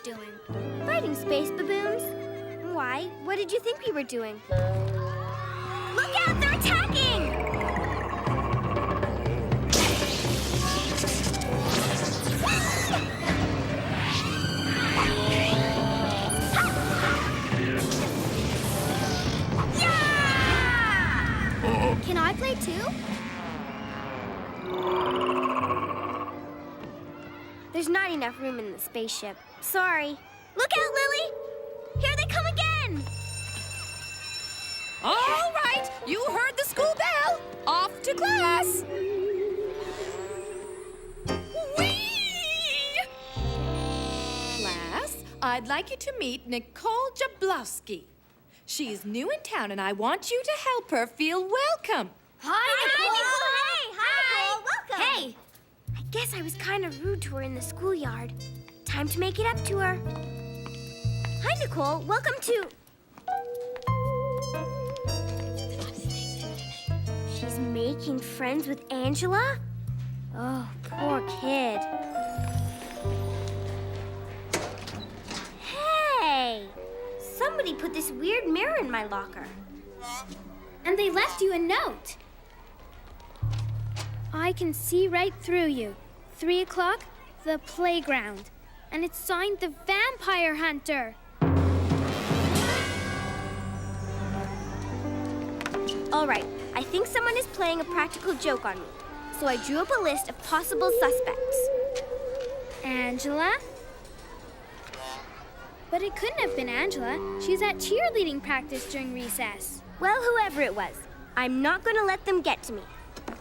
doing? Fighting space baboons. Why? What did you think we were doing? Look out! They're attacking! Yeah! Can I play too? There's not enough room in the spaceship. Sorry. Look out, Lily! Here they come again! All right, you heard the school bell. Off to class. Whee! Class, I'd like you to meet Nicole Jablowski. She's new in town, and I want you to help her feel welcome. Hi, Nicole! Hi! Welcome! Hey! I guess I was kind of rude to her in the schoolyard. Time to make it up to her. Hi, Nicole. Welcome to... She's making friends with Angela? Oh, poor kid. Hey! Somebody put this weird mirror in my locker. And they left you a note. I can see right through you. 3 o'clock, the playground. And it's signed the Vampire Hunter. All right, I think someone is playing a practical joke on me. So I drew up a list of possible suspects. Angela? But it couldn't have been Angela. She's at cheerleading practice during recess. Well, whoever it was, I'm not going to let them get to me.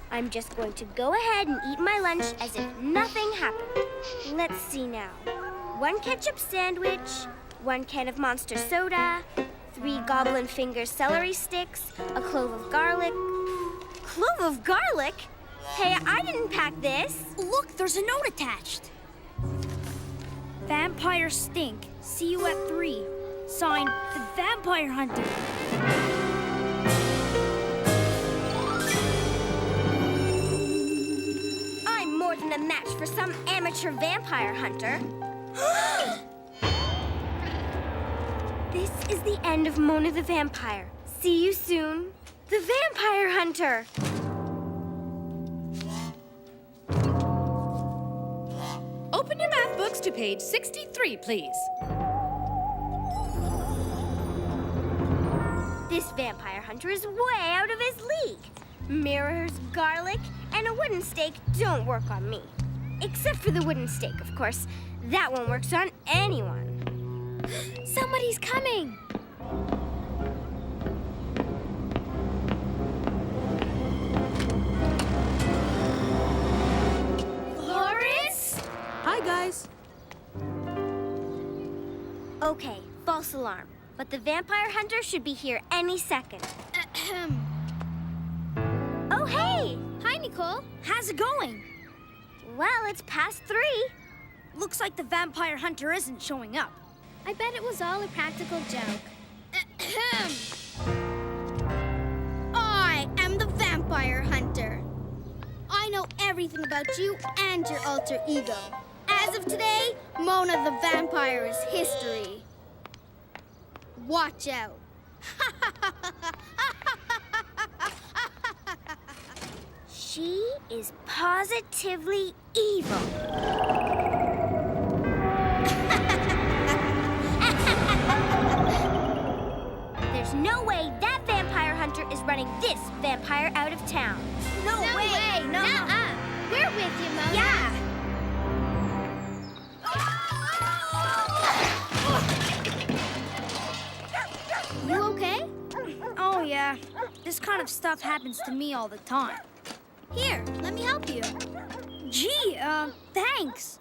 I'm just going to go ahead and eat my lunch as if nothing happened. Let's see now. 1 ketchup sandwich, 1 can of Monster soda, 3 goblin finger celery sticks, a clove of garlic. Clove of garlic? Hey, I didn't pack this. Look, there's a note attached. Vampire stink. See you at 3. Signed, the Vampire Hunter. I'm more than a match for some amateur vampire hunter. This is the end of Mona the Vampire. See you soon, the Vampire Hunter. Open your math books to page 63, please. This vampire hunter is way out of his league. Mirrors, garlic, and a wooden stake don't work on me. Except for the wooden stake, of course. That one works on anyone. Somebody's coming. Lawrence? Hi, guys. Okay, false alarm. But the vampire hunter should be here any second. Oh, hey! Hi, Nicole. How's it going? Well, it's past 3. Looks like the vampire hunter isn't showing up. I bet it was all a practical joke. I am the vampire hunter. I know everything about you and your alter ego. As of today, Mona the vampire is history. Watch out. She is positively evil. There's no way that vampire hunter is running this vampire out of town. No way. No. We're with you, Mona. Yeah. You okay? Oh, yeah. This kind of stuff happens to me all the time. Here, let me help you. Gee, thanks.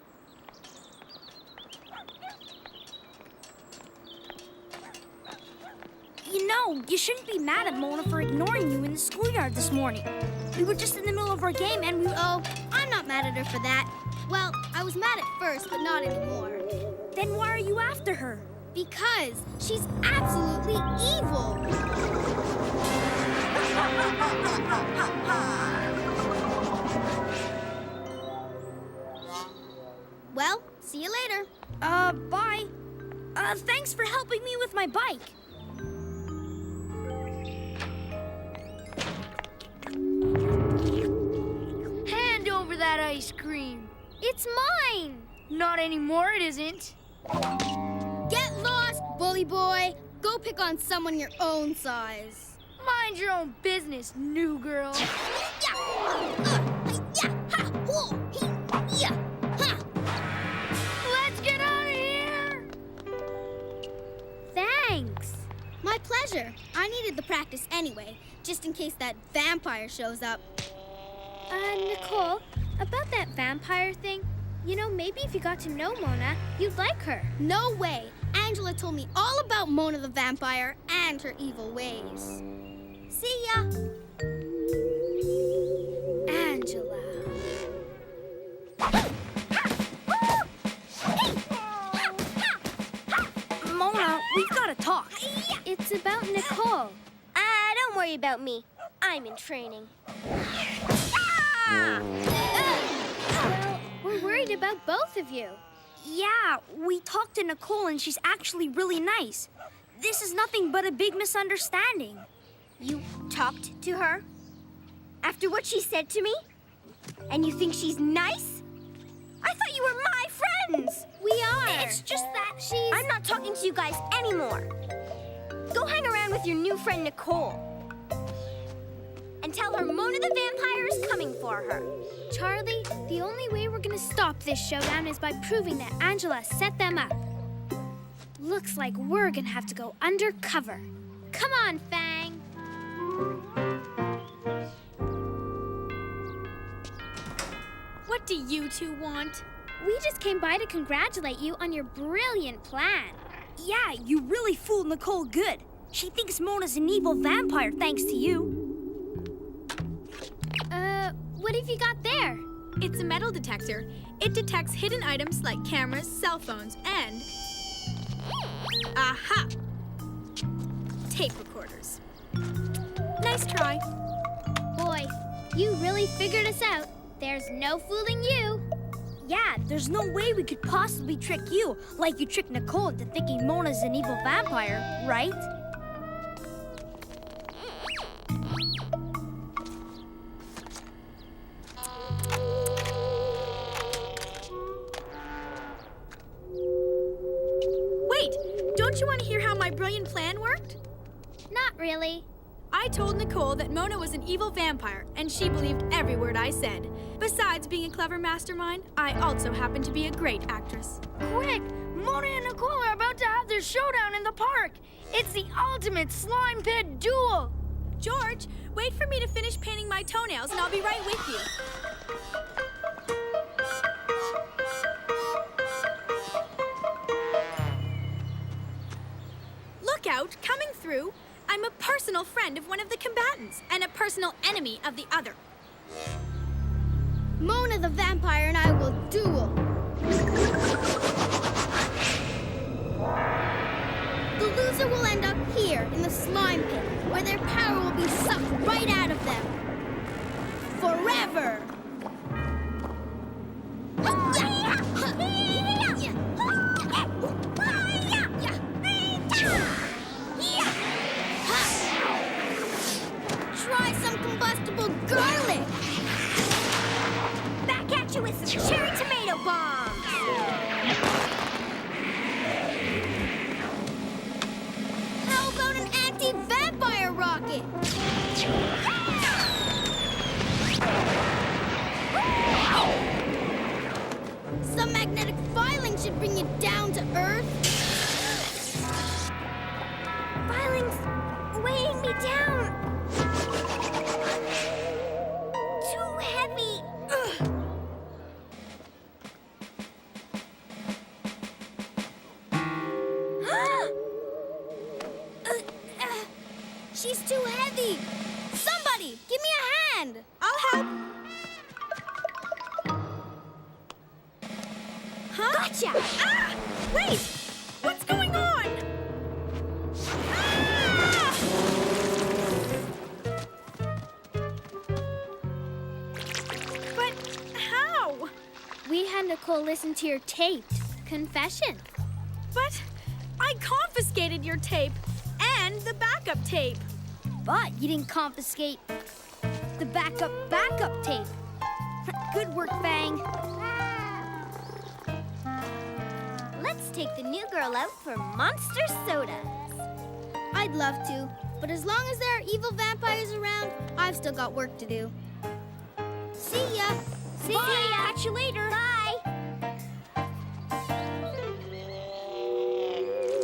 You know, you shouldn't be mad at Mona for ignoring you in the schoolyard this morning. We were just in the middle of our game and we... Oh, I'm not mad at her for that. Well, I was mad at first, but not anymore. Then why are you after her? Because she's absolutely evil. Well, see you later. Bye. Thanks for helping me with my bike. Hand over that ice cream. It's mine. Not anymore, it isn't. Get lost, bully boy. Go pick on someone your own size. Mind your own business, new girl. Let's get out of here! Thanks. My pleasure. I needed the practice anyway, just in case that vampire shows up. Nicole, about that vampire thing, maybe if you got to know Mona, you'd like her. No way. Angela told me all about Mona the vampire and her evil ways. See ya. Angela. Mona, we've got to talk. It's about Nicole. Don't worry about me. I'm in training. Well, we're worried about both of you. Yeah, we talked to Nicole and she's actually really nice. This is nothing but a big misunderstanding. You talked to her? After what she said to me? And you think she's nice? I thought you were my friends! We are. It's just that I'm not talking to you guys anymore. Go hang around with your new friend Nicole. And tell her Mona the vampire is coming for her. Charlie, the only way we're gonna stop this showdown is by proving that Angela set them up. Looks like we're gonna have to go undercover. Come on, Fang. What do you two want? We just came by to congratulate you on your brilliant plan. Yeah, you really fooled Nicole good. She thinks Mona's an evil vampire thanks to you. What have you got there? It's a metal detector. It detects hidden items like cameras, cell phones, and... Aha! Tape recorders. Nice try. Boy, you really figured us out. There's no fooling you. Yeah, there's no way we could possibly trick you like you tricked Nicole into thinking Mona's an evil vampire, right? Wait! Don't you want to hear how my brilliant plan worked? Not really. I told Nicole that Mona was an evil vampire, and she believed every word I said. Besides being a clever mastermind, I also happen to be a great actress. Quick! Mona and Nicole are about to have their showdown in the park. It's the ultimate slime pit duel. George, wait for me to finish painting my toenails, and I'll be right with you. Look out, coming through. I'm a personal friend of one of the combatants and a personal enemy of the other. Mona the vampire and I will duel. The loser will end up here in the slime pit, where their power will be sucked right out of them. Forever! Try some combustible garlic! Back at you with some cherry tomato bombs! How about an anti-vampire rocket? Some magnetic filing should bring you down to Earth. Filing's weighing me down. Too heavy. Ugh. She's too heavy. Somebody, give me a hand. I'll help. Huh? Gotcha! Ah! Wait! What's going on? Ah! But how? We had Nicole listen to your tape. Confession. But I confiscated your tape and the backup tape. But you didn't confiscate the backup tape. Good work, Fang. Let's take the new girl out for monster sodas. I'd love to, but as long as there are evil vampires around, I've still got work to do. See ya. See ya. Catch you later. Bye.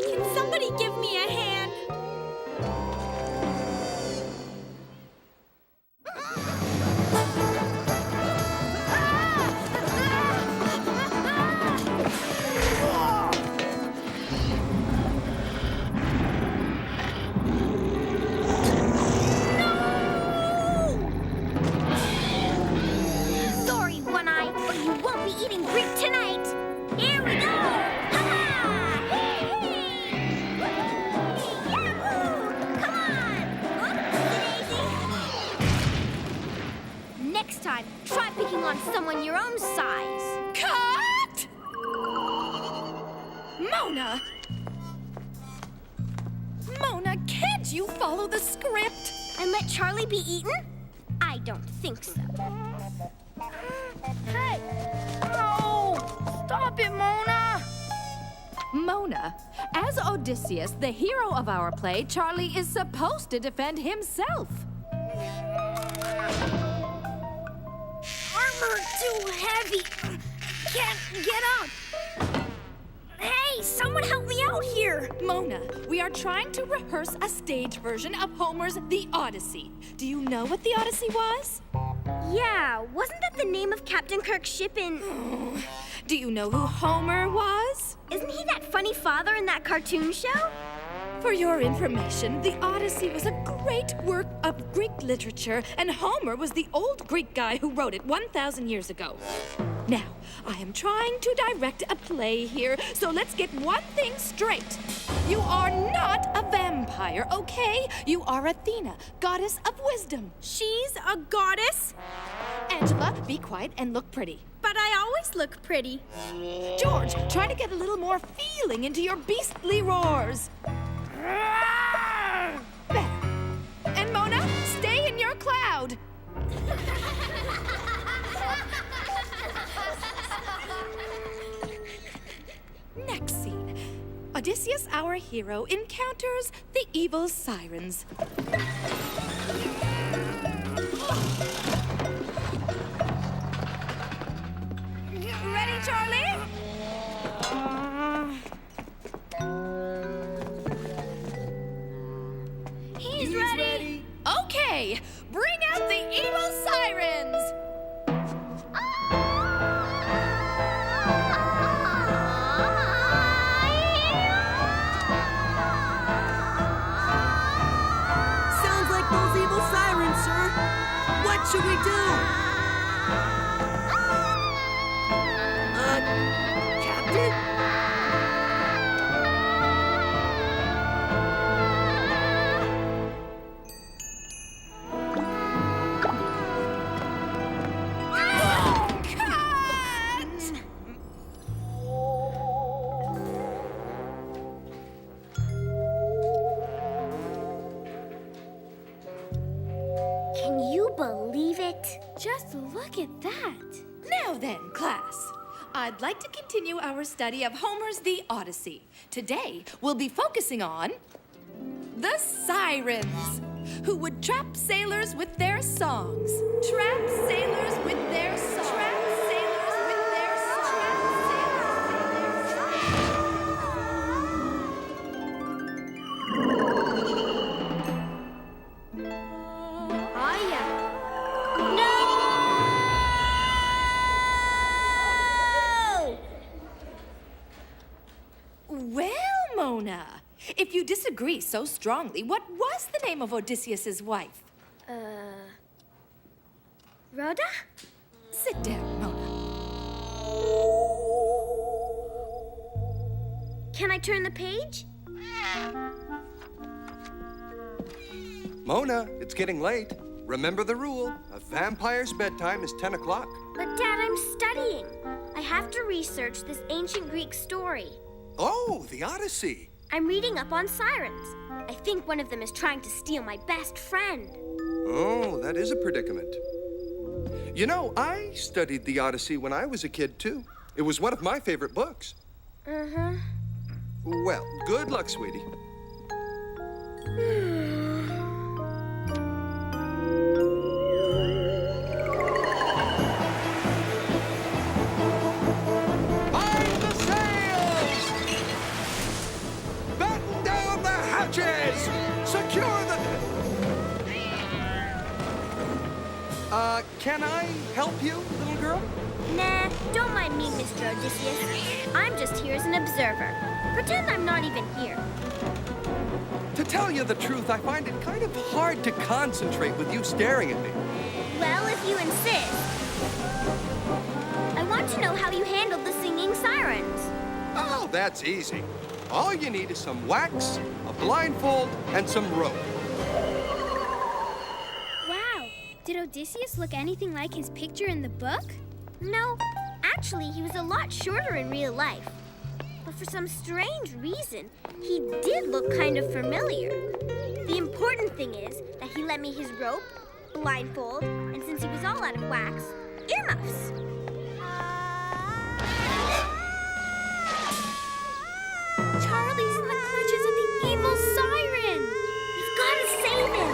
Can somebody give me a hand? Sorry, One Eye, but you won't be eating Greek tonight. Here we go. Ha-ha! Hey! Yahoo! Come on. Oopsie daisy. Next time, try picking on someone your own size. Cut! Mona! Mona, can't you follow the script? And let Charley be eaten? I don't think so. Hey! Oh! Stop it, Mona! Mona, as Odysseus, the hero of our play, Charley is supposed to defend himself. Armor too heavy. Can't get up. Hey, someone help me out here. Mona, we are trying to rehearse a stage version of Homer's The Odyssey. Do you know what The Odyssey was? Yeah, wasn't that the name of Captain Kirk's ship in... Do you know who Homer was? Isn't he that funny father in that cartoon show? For your information, The Odyssey was a great work of Greek literature, and Homer was the old Greek guy who wrote it 1,000 years ago. Now, I am trying to direct a play here, so let's get one thing straight. You are not a vampire, okay? You are Athena, goddess of wisdom. She's a goddess, Angela, be quiet and look pretty. but I always look pretty. George, try to get a little more feeling into your beastly roars. Better. And Mona, stay in your cloud. Next scene. Odysseus, our hero, encounters the evil sirens. Ready, Charley? He's ready. Okay, bring out the evil sirens. Sounds like those evil sirens, sir. What should we do? Captain? Can you believe it? Just look at that. Now then, class, I'd like to continue our study of Homer's The Odyssey. Today, we'll be focusing on the sirens, who would trap sailors with their songs. Trap sailors with their songs. Trap sailors with their songs. Well, Mona, if you disagree so strongly, what was the name of Odysseus's wife? Rhoda? Sit down, Mona. Can I turn the page? Mona, it's getting late. Remember the rule. A vampire's bedtime is 10 o'clock. But Dad, I'm studying. I have to research this ancient Greek story. Oh, the Odyssey. I'm reading up on sirens. I think one of them is trying to steal my best friend. Oh, that is a predicament. You know, I studied the Odyssey when I was a kid, too. It was one of my favorite books. Uh-huh. Well, good luck, sweetie. Mind the sails! Batten down the hatches! Secure the... Can I help you, little girl? Nah, don't mind me, Mr. Odysseus. I'm just here as an observer. Pretend I'm not even here. To tell you the truth, I find it kind of hard to concentrate with you staring at me. Well, if you insist. I want to know how you handled the singing sirens. Oh, that's easy. All you need is some wax, a blindfold, and some rope. Wow. Did Odysseus look anything like his picture in the book? No, actually, he was a lot shorter in real life. But for some strange reason, he did look kind of familiar. The important thing is that he lent me his rope, blindfold, and since he was all out of wax, earmuffs. Charlie's in the clutches of the evil siren. We've got to save him.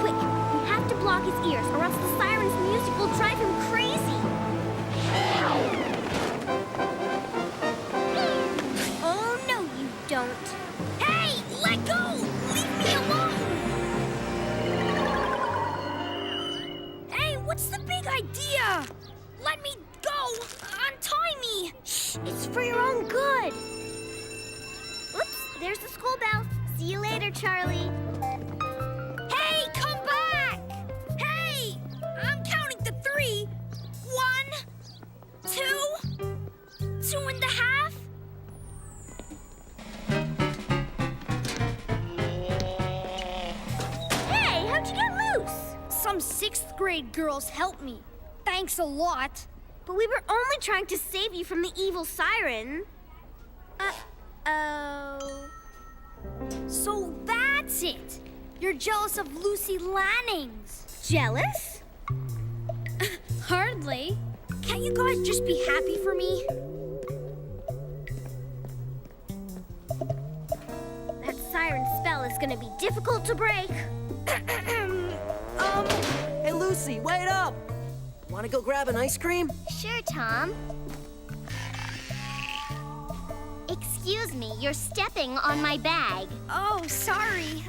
Quick, we have to block his ears or else the siren's music will drive him crazy. Oh, no, you don't. Hey, let go! Leave me alone! Hey, what's the big idea? Let me go! Untie me! Shh, it's for your own good. Oops, there's the school bell. See you later, Charlie. Hey, come back! Hey! I'm counting to 3. 1, 2, 2.5. Hey, how'd you get loose? Some 6th grade girls helped me. Thanks a lot. But we were only trying to save you from the evil siren. Uh-oh. So that's it. You're jealous of Lucy Lanning's. Jealous? Hardly. Can't you guys just be happy for me? That siren spell is gonna be difficult to break. Hey, Lucy, wait up! Want to go grab an ice cream? Sure, Tom. Excuse me, you're stepping on my bag. Oh, sorry.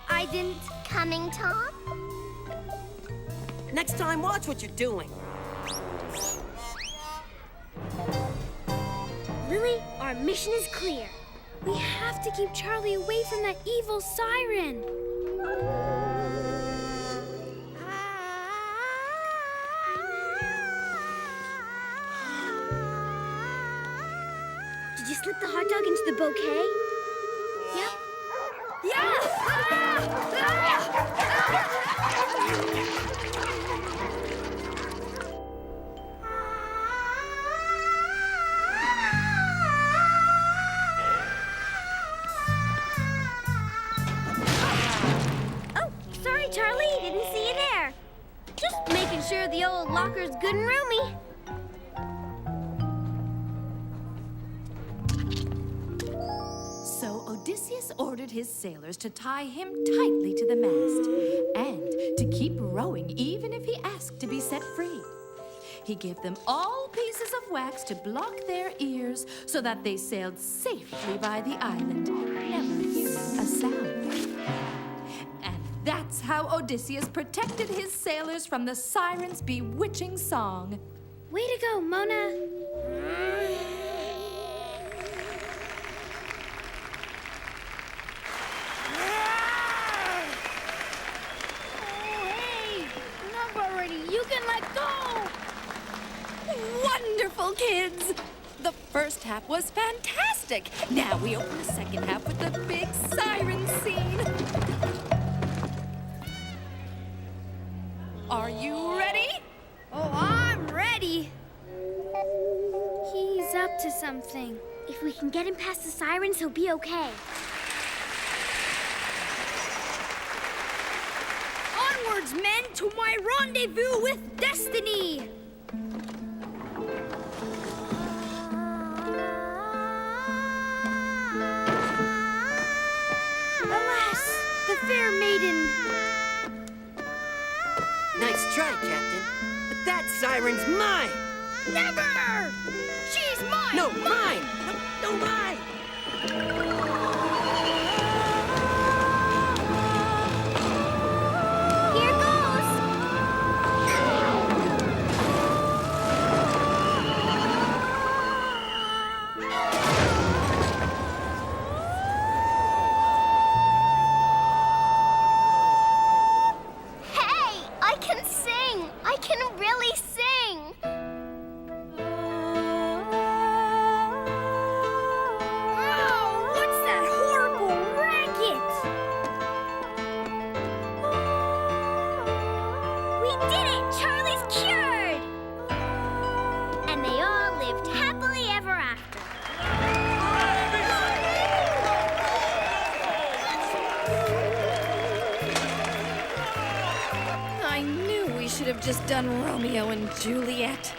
I didn't... Coming, Tom? Next time, watch what you're doing. Lily, our mission is clear. We have to keep Charlie away from that evil siren. Did you slip the hot dog into the bouquet? Yep. Oh, sorry, Charlie. Didn't see you there. Just making sure the old locker's good and roomy. So Odysseus ordered his sailors to tie him tightly to the mast and to keep rowing even if he asked to be set free. He gave them all pieces of wax to block their ears so that they sailed safely by the island, never hearing a sound. And that's how Odysseus protected his sailors from the siren's bewitching song. Way to go, Mona. You can let go! Wonderful, kids! The first half was fantastic. Now we open the second half with the big siren scene. Are you ready? Oh, I'm ready. He's up to something. If we can get him past the sirens, he'll be okay. Onwards, men, to my rendezvous with destiny. Alas, the fair maiden. Nice try, Captain. But that siren's mine! Never! She's mine! No, mine! No, mine! Here goes! Hey, I can sing! I can really sing! Oh, what's that horrible racket? We did it! Charlie's cured! And they all lived happily ever after. I knew we should have just done Romeo and Juliet.